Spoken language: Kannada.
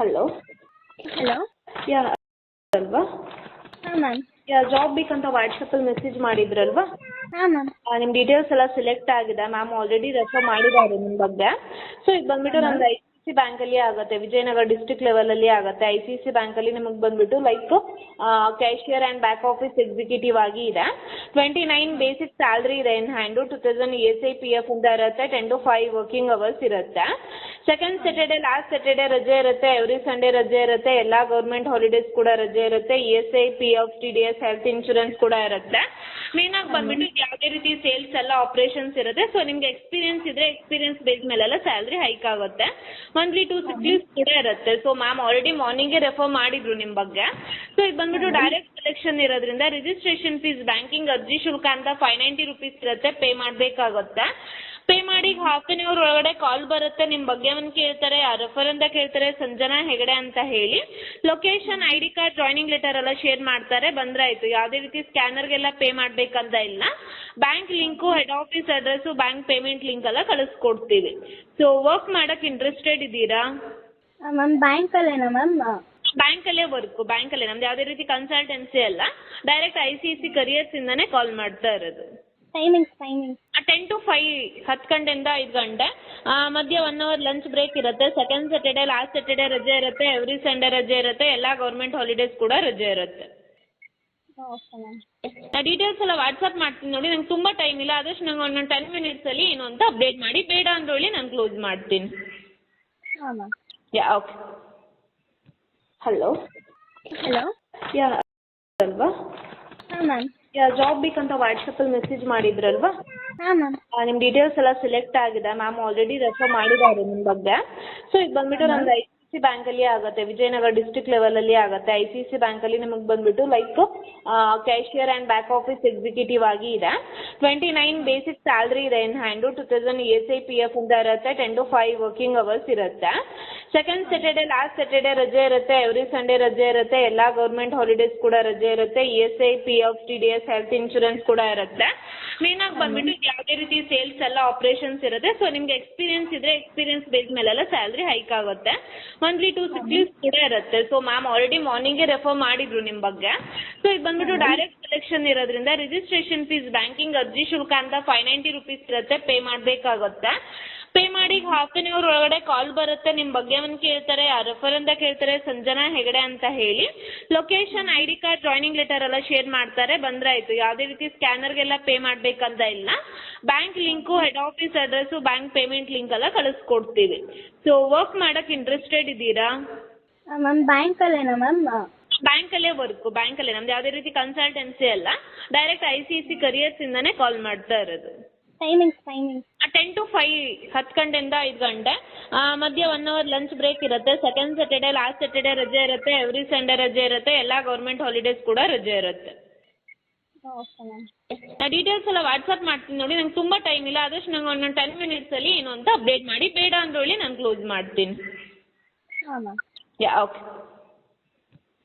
ಹಲೋ ಹಲೋ ಯಾ ಅಲ್ವಾ ಹಾಂ ಮ್ಯಾಮ್. ಜಾಬ್ ಬೇಕಂತ ವಾಟ್ಸಪ್ಪಲ್ಲಿ ಮೆಸೇಜ್ ಮಾಡಿದ್ರಲ್ವಾ? ಹಾಂ ಮ್ಯಾಮ್. ನಿಮ್ಮ ಡೀಟೇಲ್ಸ್ ಎಲ್ಲ ಸೆಲೆಕ್ಟ್ ಆಗಿದೆ. ಮ್ಯಾಮ್ ಆಲ್ರೆಡಿ ರೆಫರ್ ಮಾಡಿದ್ದಾರೆ ನಿಮ್ಮ ಬಗ್ಗೆ. ಸೊ ಇದು ಬಂದುಬಿಟ್ಟು ನಮ್ಮದು ಐ ಸಿ ಸಿ ಬ್ಯಾಂಕಲ್ಲಿ ಆಗುತ್ತೆ, ವಿಜಯನಗರ ಡಿಸ್ಟ್ರಿಕ್ಟ್ ಲೆವೆಲಲ್ಲಿ ಆಗುತ್ತೆ. ಐ ಸಿ ಸಿ ಬ್ಯಾಂಕಲ್ಲಿ ನಿಮಗೆ ಬಂದುಬಿಟ್ಟು like cashier and back office executive ಆಗಿ ಇದೆ. 29 ಬೇಸಿಕ್ ಸ್ಯಾಲ್ರಿ ಇದೆ ಇನ್ ಹ್ಯಾಂಡು. 2000 ESI PF ಅಂತ ಇರುತ್ತೆ. 10 to 5 ವರ್ಕಿಂಗ್ ಅವರ್ಸ್ ಇರುತ್ತೆ. ಸೆಕೆಂಡ್ ಸ್ಯಾಟರ್ಡೆ ಲಾಸ್ಟ್ ಸ್ಯಾಟರ್ಡೆ ರಜೆ ಇರುತ್ತೆ. ಎವ್ರಿ ಸಂಡೇ ರಜೆ ಇರುತ್ತೆ. ಎಲ್ಲ ಗೌರ್ಮೆಂಟ್ ಹಾಲಿಡೇಸ್ ಕೂಡ ರಜೆ ಇರುತ್ತೆ. ESI PF TDS health insurance ಕೂಡ ಇರುತ್ತೆ. ಮೇನಾಗಿ ಬಂದುಬಿಟ್ಟು ಯಾವುದೇ ರೀತಿ ಸೇಲ್ಸ್ ಎಲ್ಲ ಆಪ್ರೇಷನ್ಸ್ ಇರುತ್ತೆ. ಸೊ ನಿಮಗೆ ಎಕ್ಸ್ಪೀರಿಯನ್ಸ್ ಇದ್ದರೆ ಎಕ್ಸ್ಪೀರಿಯನ್ಸ್ ಬೇಸ್ ಮೇಲೆಲ್ಲ ಸ್ಯಾಲ್ರಿ ಹೈಕ್ ಆಗುತ್ತೆ. ಮಂತ್ಲಿ 2 sick leaves ಕೂಡ ಇರುತ್ತೆ. ಸೊ ಮ್ಯಾಮ್ ಆಲ್ರೆಡಿ ಮಾರ್ನಿಂಗೇ ರೆಫರ್ ಮಾಡಿದ್ರು ನಿಮ್ಮ ಬಗ್ಗೆ. ಸೊ ಇದು ಬಂದುಬಿಟ್ಟು ಡೈರೆಕ್ಟ್ ಸೆಲೆಕ್ಷನ್ ಇರೋದ್ರಿಂದ ರಿಜಿಸ್ಟ್ರೇಷನ್ ಫೀಸ್ ಬ್ಯಾಂಕಿಂಗ್ ಅರ್ಜಿ ಶುಲ್ಕ ಅಂತ 590 rupees ಇರುತ್ತೆ. ಪೇ ಮಾಡಬೇಕಾಗುತ್ತೆ. ಪೇ ಮಾಡಿ ಹಾಫ್ ಆನ್ ಅವರ್ ಒಳಗಡೆ ಕಾಲ್ ಬರುತ್ತೆ. ನಿಮ್ಮ ಬಗ್ಗೆ ಒಂದು ಕೇಳ್ತಾರೆ, ರೆಫರ್ ಅಂತ ಕೇಳ್ತಾರೆ, ಸಂಜನಾ ಹೆಗಡೆ ಅಂತ ಹೇಳಿ. Location ID card joining letter ಎಲ್ಲ ಶೇರ್ ಮಾಡ್ತಾರೆ, ಬಂದ್ರೆ ಆಯಿತು. ಯಾವುದೇ ರೀತಿ ಸ್ಕ್ಯಾನರ್ಗೆಲ್ಲ ಪೇ ಮಾಡಬೇಕಂತ ಇಲ್ಲ. Bank link, head office address, bank payment link ಎಲ್ಲ ಕಳಿಸ್ಕೊಡ್ತೀವಿ. ಸೊ ವರ್ಕ್ ಮಾಡೋಕ್ಕೆ ಇಂಟ್ರೆಸ್ಟೆಡ್ ಇದ್ದೀರಾ? ಮ್ಯಾಮ್ ಬ್ಯಾಂಕಲ್ಲೇನಾ ಮ್ಯಾಮ್? ಬ್ಯಾಂಕಲ್ಲೇ ವರ್ಕು, ಬ್ಯಾಂಕಲ್ಲೇ. ನಮ್ದು ಯಾವುದೇ ರೀತಿ ಕನ್ಸಲ್ಟೆನ್ಸಿ ಅಲ್ಲ, ಡೈರೆಕ್ಟ್ ICICI ಕರಿಯರ್ಸಿಂದನೇ ಕಾಲ್ ಮಾಡ್ತಾ ಇರೋದು. ಟೈಮಿಂಗ್ಸ್ 10 to 5, 10 ಗಂಟೆಯಿಂದ 5 ಗಂಟೆ. ಮಧ್ಯೆ 1 hour ಲಂಚ್ ಬ್ರೇಕ್ ಇರುತ್ತೆ. ಸೆಕೆಂಡ್ ಸ್ಯಾಟರ್ಡೆ ಲಾಸ್ಟ್ ಸ್ಯಾಟರ್ಡೆ ರಜೆ ಇರುತ್ತೆ. ಎವ್ರಿ ಸಂಡೇ ರಜೆ ಇರುತ್ತೆ. ಎಲ್ಲ ಗೌರ್ಮೆಂಟ್ ಹಾಲಿಡೇಸ್ ಕೂಡ ರಜೆ ಇರುತ್ತೆ. Okay ma'am. ಡೀಟೇಲ್ಸ್ ಎಲ್ಲ ವಾಟ್ಸಪ್ ಮಾಡ್ತೀನಿ ನೋಡಿ. ನಂಗೆ ತುಂಬ ಟೈಮ್ ಇಲ್ಲ, ಆದಷ್ಟು ನಂಗೆ ಒಂದು 10 minutesಲ್ಲಿ ಏನು ಅಂತ ಅಪ್ಡೇಟ್ ಮಾಡಿ. ಬೇಡ ಅಂದ್ರೊಳ್ಳಿ ನಾನು ಕ್ಲೋಸ್ ಮಾಡ್ತೀನಿ. ಹಾಂ ಮ್ಯಾಮ್. ಓಕೆ. ಹಲೋ ಹಲೋ ಅಲ್ವಾ? ಹಾಂ ಮ್ಯಾಮ್. ಜಾಬ್ ಬೇಕಂತ ವಾಟ್ಸಪ್ಪಲ್ಲಿ ಮೆಸೇಜ್ ಮಾಡಿದ್ರಲ್ವಾ? ಹಾಂ ಮ್ಯಾಮ್. ನಿಮ್ಮ ಡೀಟೇಲ್ಸ್ ಎಲ್ಲ ಸೆಲೆಕ್ಟ್ ಆಗಿದೆ. ಮ್ಯಾಮ್ ಆಲ್ರೆಡಿ ರೆಫರ್ ಮಾಡಿದ್ದಾರೆ ನಿಮ್ಮ ಬಗ್ಗೆ. ಸೊ ಇದು ಬಂದುಬಿಟ್ಟು ನಮ್ಮದು ಐ ಸಿ ಸಿ ಬ್ಯಾಂಕಲ್ಲಿ ಆಗುತ್ತೆ, ವಿಜಯನಗರ ಡಿಸ್ಟ್ರಿಕ್ಟ್ ಲೆವೆಲಲ್ಲಿ ಆಗುತ್ತೆ. ಐ ಸಿ ಸಿ ಬ್ಯಾಂಕಲ್ಲಿ ನಿಮಗೆ ಬಂದುಬಿಟ್ಟು like cashier and back office executive ಆಗಿ ಇದೆ. 29 ಬೇಸಿಕ್ ಸ್ಯಾಲ್ರಿ ಇದೆ ಇನ್ ಹ್ಯಾಂಡು. 2000 ESI PF ಅಂತ ಇರುತ್ತೆ. 10 to 5 ವರ್ಕಿಂಗ್ ಅವರ್ಸ್ ಇರುತ್ತೆ. ಸೆಕೆಂಡ್ ಸ್ಯಾಟರ್ಡೆ ಲಾಸ್ಟ್ ಸ್ಯಾಟರ್ಡೆ ರಜೆ ಇರುತ್ತೆ. ಎವ್ರಿ ಸಂಡೇ ರಜೆ ಇರುತ್ತೆ. ಎಲ್ಲ ಗೌರ್ಮೆಂಟ್ ಹಾಲಿಡೇಸ್ ಕೂಡ ರಜೆ ಇರುತ್ತೆ. ESI PF TDS health insurance ಕೂಡ ಇರುತ್ತೆ. ಮೇನಾಗಿ ಬಂದುಬಿಟ್ಟು ಯಾವುದೇ ರೀತಿ ಸೇಲ್ಸ್ ಎಲ್ಲ ಆಪ್ರೇಷನ್ಸ್ ಇರುತ್ತೆ. ಸೊ ನಿಮಗೆ ಎಕ್ಸ್ಪೀರಿಯನ್ಸ್ ಇದ್ದರೆ ಎಕ್ಸ್ಪೀರಿಯನ್ಸ್ ಬೇಸ್ ಮೇಲೆಲ್ಲ ಸ್ಯಾಲ್ರಿ ಹೈಕ್ ಆಗುತ್ತೆ. ಮಂತ್ಲಿ 2 sick leaves ಕೂಡ ಇರುತ್ತೆ. ಸೊ ಮ್ಯಾಮ್ ಆಲ್ರೆಡಿ ಮಾರ್ನಿಂಗೇ ರೆಫರ್ ಮಾಡಿದ್ರು ನಿಮ್ಮ ಬಗ್ಗೆ. ಸೊ ಇದು ಬಂದುಬಿಟ್ಟು ಡೈರೆಕ್ಟ್ ಸೆಲೆಕ್ಷನ್ ಇರೋದ್ರಿಂದ ರಿಜಿಸ್ಟ್ರೇಷನ್ ಫೀಸ್ ಬ್ಯಾಂಕಿಂಗ್ ಅರ್ಜಿ ಶುಲ್ಕ ಅಂತ 590 rupees ಇರುತ್ತೆ. ಪೇ ಮಾಡಬೇಕಾಗುತ್ತೆ. ಪೇ ಮಾಡಿ ಹಾಫ್ ಆನ್ ಅವರ್ ಒಳಗಡೆ ಕಾಲ್ ಬರುತ್ತೆ. ನಿಮ್ಮ ಬಗ್ಗೆ ಒಂದು ಕೇಳ್ತಾರೆ, ರೆಫರ್ ಅಂತ ಕೇಳ್ತಾರೆ, ಸಂಜನಾ ಹೆಗಡೆ ಅಂತ ಹೇಳಿ. Location ID card joining letter ಎಲ್ಲ ಶೇರ್ ಮಾಡ್ತಾರೆ, ಬಂದ್ರೆ ಆಯಿತು. ಯಾವುದೇ ರೀತಿ ಸ್ಕ್ಯಾನರ್ಗೆಲ್ಲ ಪೇ ಮಾಡಬೇಕಂತ ಇಲ್ಲ. Bank link, head office address, bank payment link ಎಲ್ಲ ಕಳಿಸ್ಕೊಡ್ತೀವಿ. ಸೊ ವರ್ಕ್ ಮಾಡೋಕ್ಕೆ ಇಂಟ್ರೆಸ್ಟೆಡ್ ಇದ್ದೀರಾ? ಮ್ಯಾಮ್ ಬ್ಯಾಂಕಲ್ಲೇನಾ ಮ್ಯಾಮ್? ಬ್ಯಾಂಕಲ್ಲೇ ವರ್ಕು, ಬ್ಯಾಂಕಲ್ಲೇ. ನಮ್ದು ಯಾವುದೇ ರೀತಿ ಕನ್ಸಲ್ಟೆನ್ಸಿ ಅಲ್ಲ, ಡೈರೆಕ್ಟ್ ICICI ಕರಿಯರ್ಸಿಂದನೇ ಕಾಲ್ ಮಾಡ್ತಾ ಇರೋದು. ಟೈಮಿಂಗ್ಸ್ 10 to 5, 10 ಗಂಟೆಯಿಂದ 5 ಗಂಟೆ. ಮಧ್ಯೆ 1 hour ಲಂಚ್ ಬ್ರೇಕ್ ಇರುತ್ತೆ. ಸೆಕೆಂಡ್ ಸ್ಯಾಟರ್ಡೆ ಲಾಸ್ಟ್ ಸ್ಯಾಟರ್ಡೆ ರಜೆ ಇರುತ್ತೆ. ಎವ್ರಿ ಸಂಡೇ ರಜೆ ಇರುತ್ತೆ. ಎಲ್ಲ ಗೌರ್ಮೆಂಟ್ ಹಾಲಿಡೇಸ್ ಕೂಡ ರಜೆ ಇರುತ್ತೆ. Okay ma'am. ಡೀಟೇಲ್ಸ್ ಎಲ್ಲ ವಾಟ್ಸಪ್ ಮಾಡ್ತೀನಿ ನೋಡಿ. ನಂಗೆ ತುಂಬ ಟೈಮ್ ಇಲ್ಲ, ಆದಷ್ಟು ನಂಗೆ ಒಂದು 10 minutesಲ್ಲಿ ಏನು ಅಂತ ಅಪ್ಡೇಟ್ ಮಾಡಿ. ಬೇಡ ಅಂದ್ರೊಳ್ಳಿ ನಾನು ಕ್ಲೋಸ್ ಮಾಡ್ತೀನಿ. ಹಾಂ ಮ್ಯಾಮ್. ಓಕೆ.